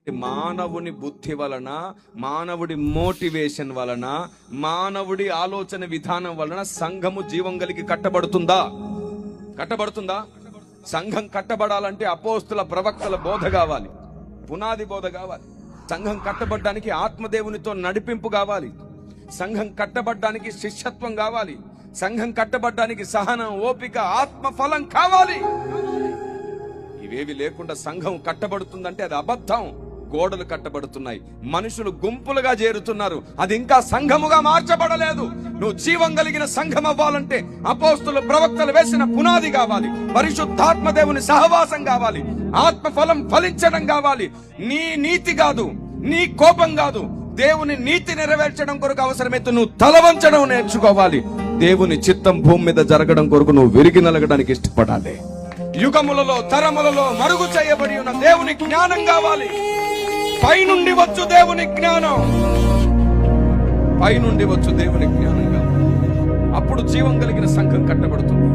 మానవుని బుద్ధి వలన, మానవుడి మోటివేషన్ వలన, మానవుడి ఆలోచన విధానం వలన సంఘము జీవం కలిగి కట్టబడుతుందా? సంఘం కట్టబడాలంటే అపోస్తుల ప్రవక్తల బోధ కావాలి, పునాది బోధ కావాలి. సంఘం కట్టబడ్డానికి ఆత్మదేవునితో నడిపింపు కావాలి. సంఘం కట్టబడ్డానికి శిష్యత్వం కావాలి. సంఘం కట్టబడ్డానికి సహనం, ఓపిక, ఆత్మఫలం కావాలి. ఇవేవి లేకుండా సంఘం కట్టబడుతుందంటే అది అబద్ధం. గోడలు కట్టబడుతున్నాయి, మనుషులు గుంపులుగా చేరుతున్నారు, అది ఇంకా సంఘముగా మార్చబడలేదు. నువ్వు జీవం కలిగిన సంఘం అవ్వాలంటే అపోస్తుల ప్రవక్తలు వేసిన పునాది కావాలి, పరిశుద్ధాత్మ దేవుని సహవాసం కావాలి, ఆత్మఫలం ఫలించడం కావాలి. నీ నీతి కాదు, నీ కోపం కాదు, దేవుని నీతి నెరవేర్చడం కొరకు అవసరమైతే నువ్వు తలవంచడం నేర్చుకోవాలి. దేవుని చిత్తం భూమి మీద జరగడం కొరకు నువ్వు విరిగి నలగడానికి ఇష్టపడాలి. యుగములలో, తరములలో మరుగు చేయబడి ఉన్న దేవుని జ్ఞానం కావాలి. పైనుండి వచ్చు దేవుని జ్ఞానం, పైనుండి వచ్చు దేవుని జ్ఞానం కావాలి. అప్పుడు జీవం కలిగిన సంఘం కట్టబడుతుంది.